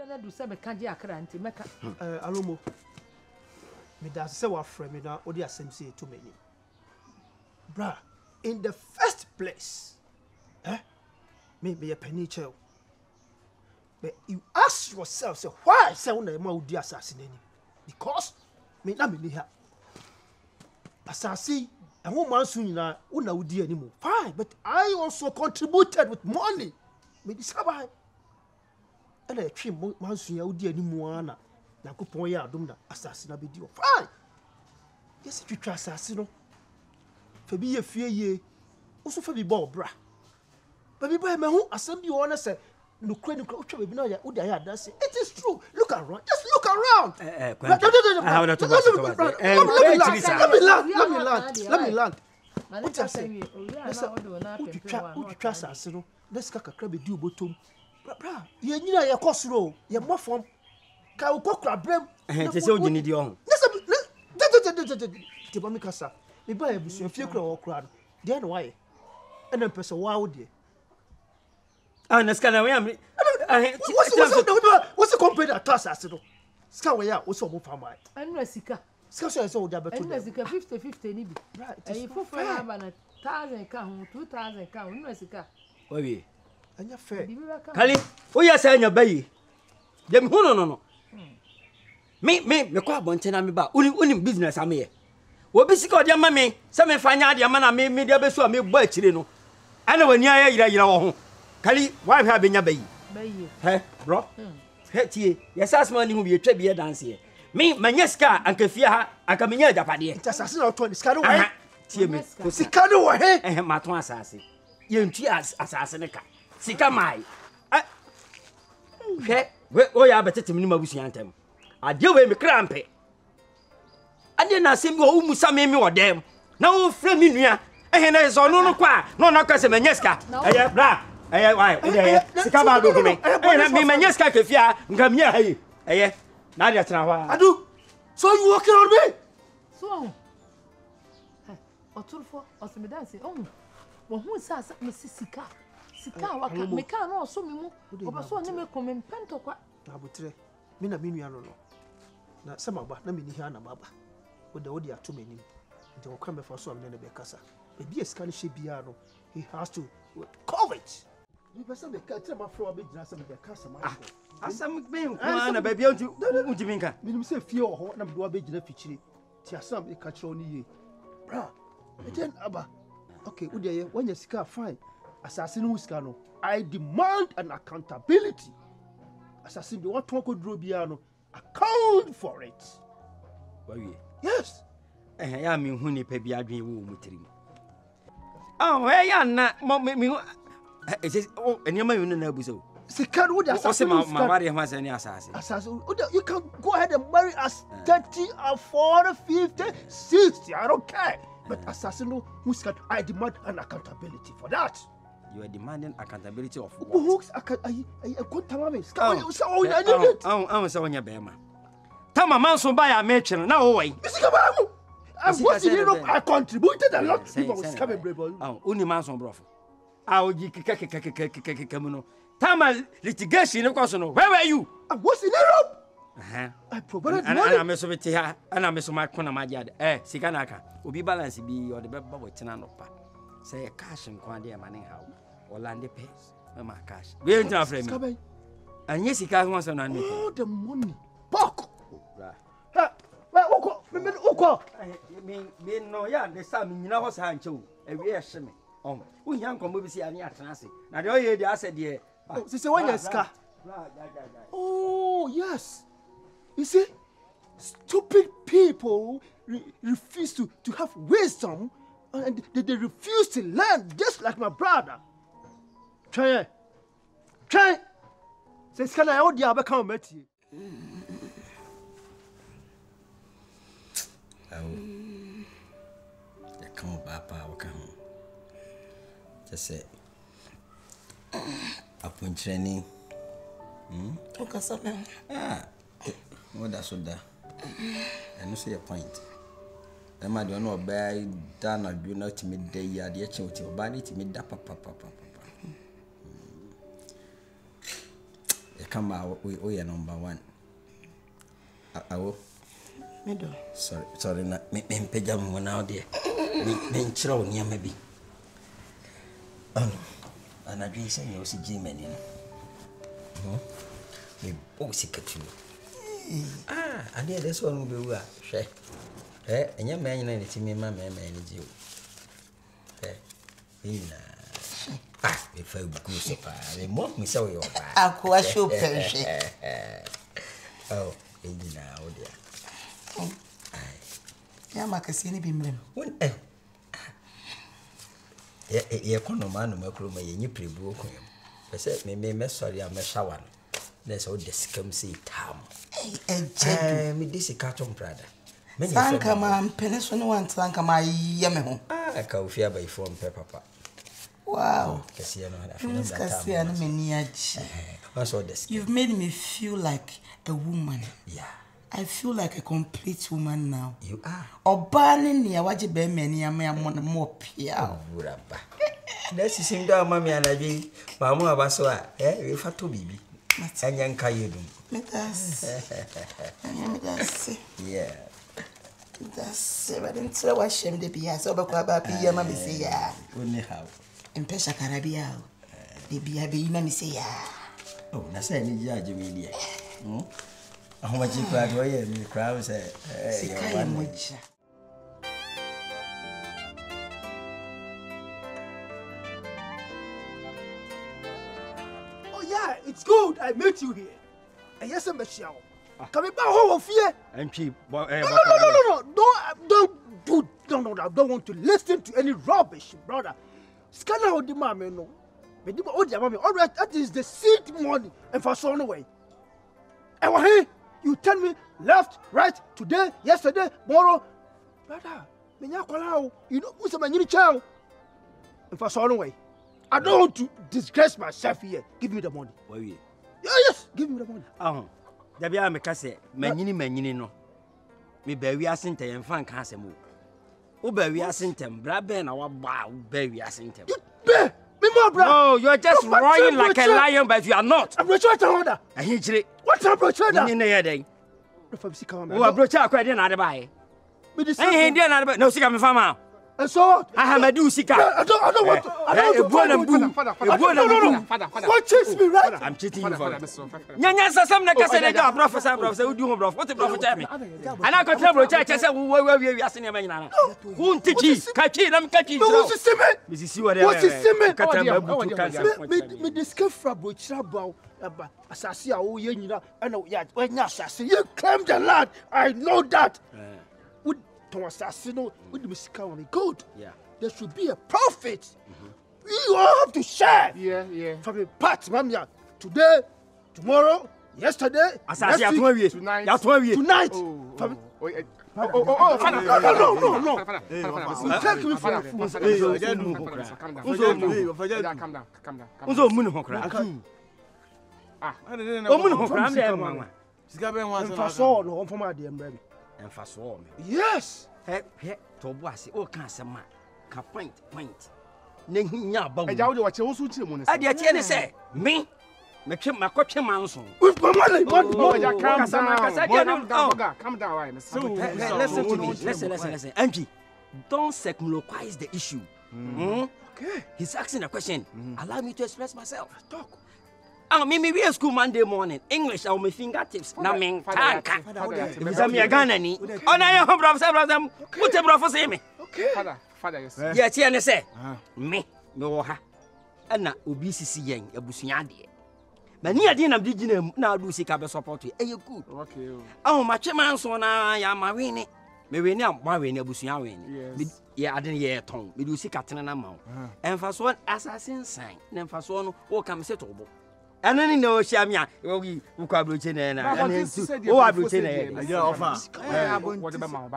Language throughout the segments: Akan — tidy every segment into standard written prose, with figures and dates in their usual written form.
Whether do some candy akranti meka. Alomo. Me da say wa frame me na odi asem say to me. Bra, in the first place, me a penny child. But you ask yourself, say, why say una ma odi assassin any? Because me na me ni ha. Assassin, and one man soon na una odi anymore. Fine, but I also contributed with money. Me di sabai. And I trim man soon ya odi anymore na. Na ko pon ya adom na assassin na be di. Fine. Yes, if you try assassin no. Fabi ye fie ye. Also fabi bo bra. Baby boy me hu asem bi wona say no kra utwa baby na ya odi aya dance. It is true. Look around. Just look around. Let me land. What you say? Utwa assassin no. Let's kakra be di obotom. Bra, ye nyina ye kosoro. Ye mofom. Ka ukokra brem. Te se ogini di on. Te ba mi kasa. Me ba e busu afie kra wo kra no. De na why? And then person why would you? Ah, na skana we am. What's the company at class as no? Ska we ya, what's mo fama? Anu sika. Ska so so da beto. Anu sika 50-50 ni bi. Right. E fufu na ba na 1000 ka ho 2000 ka ho anu sika. Obi. Anya fair. Kali, o ya sa anya bayi. Dem hu no. Me ko abonte na me ba. Uni business ame. Obi sika odi ama me, se me fanya ade ama na me dia besu a me bo akire no. Ana wani aya yira wo ho. Kali, why have been bayi? Bayi. He, bro. He tie, yes asma ni hu bi etwa bi dance here. Me manyeska ankafia ha, akamenya japade. It assassin out on sika no wa. Tie me. Sika no wa he. Maton asase. Ye ntu asase ne ka. Sika mai. We o ya betete me ni mabusu antem. Ade we me krampe. Ade na asem bi o musa me odem. Na o fra mi nua. Na so no kwa. No na kwase manyeska. Bra. Why? Sika ba do me. Na me manyeska kefia ngam nya hayi. Na dia tena hwa. Adu. So you working on me? So. Oturfo, osimidanse. Wo hu sa me sika. Sika waka me ka no so me mu. Obaso ne me kom mpento kwa. Abutre. Me na me nua no. Na sama ba na me ni ha na baba. Wo de ato m'anim. Nti wo kwa me fa so am ne be kasa. E bi esika no hye bia no. He has to courage. You person be ka tell my floor be jina some be kasa ma. Asam be nko na ba bia unti minka. Minim say fie ho na me do be jina fichire. Ti asam be ka kire oni ye. Bra. Then aba. Okay, wo de ye wanya sika fine. Assassin who sika no. I demand an accountability. Assassin be what talk odro bia no. Account for it. Wawie. Yes. Ya me hu ni pa bia adwen wo mutirim. Ya na me anyama you na abuso. Sika wo de assassin. Ma ware ho asani asase. Assassin. You can go ahead and marry us 30 or 40, 50, 60. I don't care. But assassin who sika I demand an accountability for that. You are demanding accountability of what? Who's I contamame. I say onya bema. Tama manso ba ya mecheno na wo wai. Sika ba mu. I contributed a lot. People was coming bravo. Uni manso brofo. Oji keka mu no. Tama litigation no koso no. Where were you? I was in Europe. I provided money. Ana meso beti ha. Ana meso ma kona majade. Sika na aka. Obi balance bi o de beba bo tina no pa. Say cash nko ade ma ne ha. Orlando pays. Ma cash. We ain't afraid me. Anye sika ho so na me. Oh, the money. Bok. Uko. Me no ya de sam nyina ho sa anche o. Ewie hye me. Wo hia nkomo bi si ani atena ase. Na de oye de ase de. Say when you ska. Oh, yes. You see, stupid people refuse to have wisdom and they refuse to learn, just like my brother. Try. Say, can I hold you up? Come met you. Come on, Papa. Come on. Just say, upon training. Okay, something. What that's what that. I know see a point. The man don't know by done or do not midday yard yet to body to me da papa. come out, we are number 1. Awo. Middle. Sorry, not me pejam one out there. Me chrow near maybe. And I drink some you see Jimmy, you know. Me bossy cat you. I did this one will be well. Share. And your man, anything, me, my man, manage you. If I go so far, they mock me so your I'll quite show perish. Oh, now, dear. Yeah, Macassini be mem. When a conoman, Macroma, and you pre-book him. I said, me mess sorry, I'm a shower. There's all the scum see town. Me this a carton prada. Sanka, ma'am, Penisson one, Sanka, my yammo. I can fear by phone pepper. Wow, Cassiano, you've made me feel like a woman. Yeah. I feel like a complete woman now. You are. Or burning near what you bear many a man more pia. That's the same down, Mammy, and I be Mamma Basoa, if I to be. And young Kayudum. Let us Yeah. That's I didn't say what shame to be as over Quabapia, Mammy say, ya. Only how. In Pesha Carabia. The Biabi, Mammy say, ya. Oh, that's any judge, media. How much you cried away and you crowd say, Oh, yeah, it's good. I met you here. And yes, Michelle. Coming back home of fear. I'm cheap. No. Don't want to listen to any rubbish, brother. Scanner of the mammy, no. But the old mammy, all right, that is the seed money and for so away. And hey, you tell me left, right, today, yesterday, tomorrow. Brother, you know who's a man child? And for so away. I don't want to disgrace myself here. Give me the money. Yes, give me the money. There be a mecase, many no. Me bury us in and fan casemo. Oh, bury us in them, Braben, our bow, bury us in them. No, you're just roaring like a lion, but you are not. I'm not sure to order. I hate you. What's up, brother? In the day. Oh, I brought you quite another buy. No, see, I'm a farmer. And so I have a do sika. I don't want to. I don't want to. What chase me, right? I'm cheating you for it. Nyanya some like I said, I professor, who do bro. What the prophet tell me? And I got trouble church. I said, we are seeing a who teach you? Catch them, catch you. What's the see what me discover from which about assassin. Oh, you know, I know. Yeah, when you assassin, you claim the land. I know that. To assassinate with the musical good. Yeah. There should be a profit. You all have to share. Yeah. From a part, Mamia. Today, tomorrow, yesterday, tonight. Tonight. Yes. To boss, oh, can't some man. Point. Nehia about. I did say, me, make him my coach manson. With my money, calm down. Listen to me. Listen. Angie, don't secularize the issue. Okay. He's asking a question. Allow me to express myself. Talk. Me be a school Monday morning. English on my fingertips. Na me tanka. If I'm a Ghanani. Oh, now you have them. Put a brother for me. Okay. Father, yes. Yes, you say. Me, no ha. And na obisi yen ebusunyade. But near the end of the now do see cabe support you. You good. Okay. Oh, my chairman so na ya marine. Me we na marine ebusunya wen. Yes. Yeah, I didn't hear tongue. We do see Catherine amount. And for so assassin sign. Then for so no come settle. And then no shamia, we could brutain and oh, I brutain. Yeah, offer.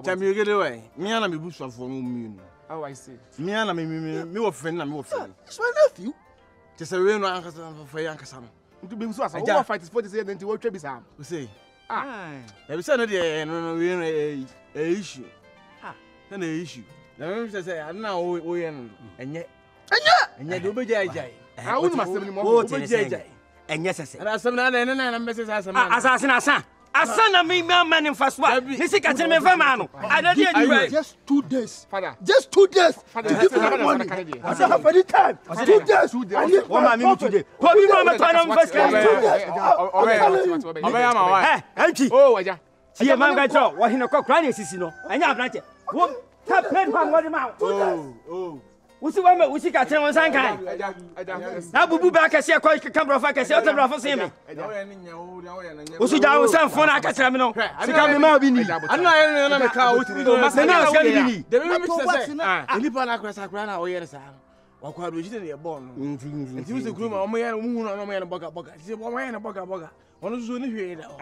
Tell me you get away. Me and me bush for moon. Oh, I see. Me and me were friend and more friend. It's my nephew. Just a real uncle for young Cassam. To be so, I fight is 47 and to what Trebis am. We say, there is another issue. Then the issue. Now, say, I know we and yet, do be jay. I wouldn't must have any more. enye sese ana asem na na message asem asase na asa asa na me man in first one ni sika tell me fama no adade adu just 2 days father just 2 days father give me money I don't have any time 2 days one man me today ko bi no me to na first class 2 days obey ma wa anti oh waja tie man ga cho wo hino kokra na sisi no anya abranche wo ta plane pan wo di ma oh Usi wame usi ka tren won san kan. Na bubu ba ka se ko camera fa ka se o camera fa se me. Usi da won san phone aka tren me no. Sika me ma bi ni. Anna ye na me ka o ti do ma Se na sika bi ni. De me se eni pa na akra na o ye sa. Wa kwa do jite ne ye bon no. Nti usi kuru ma o mo ye no mu no mo ye no boga. Se o mo ye no boga. Wono so ni hwe da o.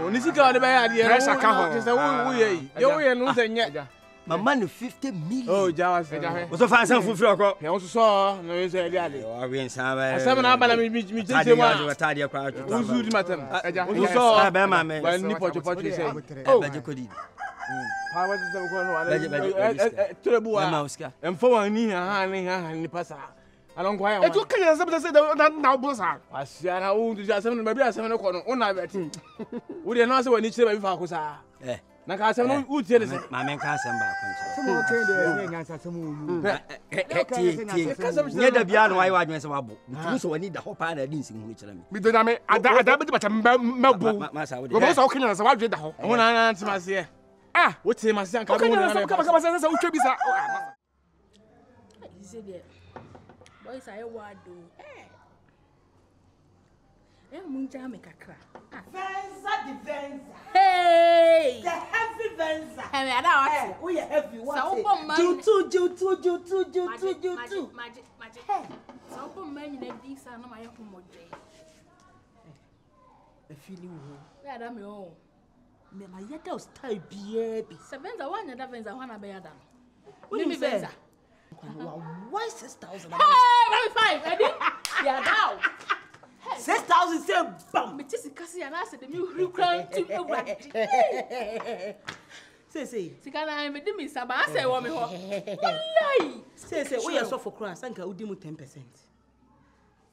Oni sika o de ba ya de. Pressure ka ho. Se wo ye. Ye wo ye no se nye. Mama no 50 million. Oh, Jawas. Oso fa san fufu oko. He won so no ye say dia de. O awen san ba. Asem na abala mi tete ma. Tade kwa tutu. Uzu di matem. Uzu so ba ma me. Ba ni pocho say. Oh, ba je kodi. Pa wa tete ko no ala. Trebu wa. Ma uska. Emfo wa ni ni pasa. Alon kwa ya. e tu kanya se say na bosa Asia na wo ndu asem na bi asem no ko no. Una beti. Wo de no ase wa ni chire ba bi fa ko sa. Na ka asem no utie de se. Ma men ka asem ba kon chire. mo ken de nyansa asem o Nye da bia no wai wa adwen se wabo. Mutu so wani da ho pa na di nsin hu chire me. mi do na me ada be ba mabo Ma sa wo de. go so o kanya se wa dwe da ho Wo na ntima se. Wo te ma se an ka o bo kanya na se kama se utwa bi sa Easy there. Boys are wado. Munja me kakra. Venza the Venza. Hey! The heavy Venza. Hey, I don't We are heavy. What? So bomb man. Magic. Hey. So bomb man in a big son of my own moje. The feeling wo. Where am I? Me ma yeta o style bi. Sevenza one and Venza one abeya. What do you say? Venza. Why 6,000? Hey, 5. Eddie. Yeah, now. 6,000 say bam. Me tisi kasi and I said the new crown to Say. Sikana me dimi saba I say wo me ho. Wallahi. Say we are so for cross anka udi mu 10%.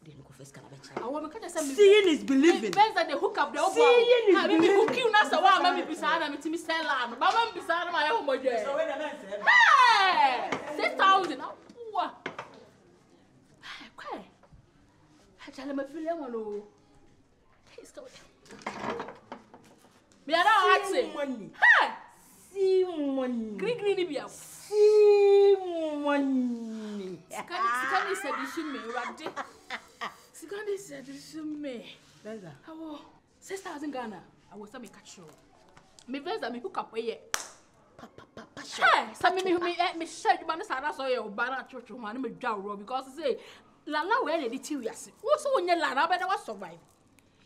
Then go first kana becha. I want me ka say me. Seeing is believing. Benza they hook up the obo. Seeing is believing. Me hook you na say wa ma me bisa na me timi sell am. Ba ma bisa na ma ye ho moje. So when na say. Hey! 6,000. Wa. Hey. Jale me feel am no. Hey, stop. Me ara ati. Money. Hey! See money. Green ni bia. See money. Sikani said you should me rade. Sikani said you should me. Venza. How 6,000 Ghana. I was me catch you. Me Venza me hook up we Hey, some me share you man say so you bana church one me dwa ro because say Lala we dey tiu yase. Wo so onye Lala be na survive.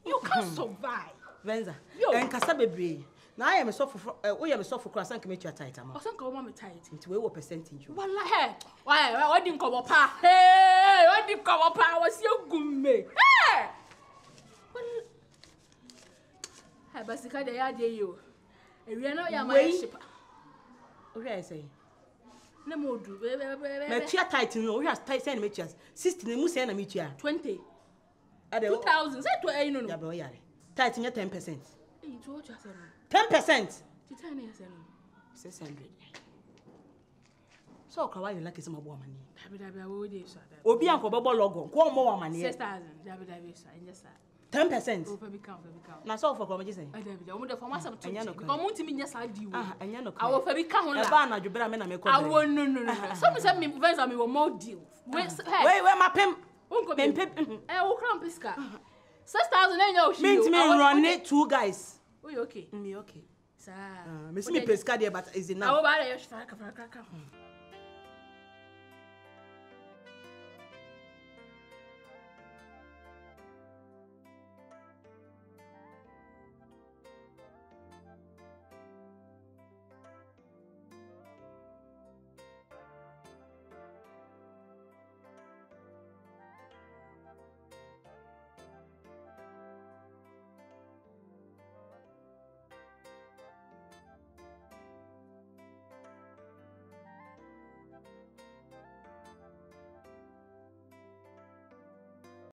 You can't survive. Venza. Yo. Enkasa bebre. Na I am so for we am so for cross anka me tua tight ama. O so nka wo me tight. Nti we wo percentage. Wallahi. Why di nko pa. Hey, why di nko pa was you gumme. Hey. Hey, basika dey ya dey you. Ewie na ya my ship. O hwe say. Na mo du. Me tua tight no, we have tight send me tua. 60 na mu say na me tua. 20. Ade 2,000. Say to no. ya be o yare. Tight nya 10%. Hey, to what you say? 10%. Titani ya say no. 600. So kwa you like some abo amani. Dabi wo dey so that. Obi anko bebo logo. Ko mo amani. 6,000. Dabi so. Enje sa. 10%. Oh, for become. Na so for kwa say. Dabi. Omo dey for myself to. Enya no Because mo ntimi nya sa di wo. Enya no. I will for become ho la. E ba na dwobra me na me ko. I no. Some say me Venza me more deal. Wait, my pem. Unko Pem. Wo kram piska. 6,000 enya o shi. Me run it 2 guys. Oh, you okay? Me okay. Sa. Me see me pesca there but is enough. I will buy your shaka.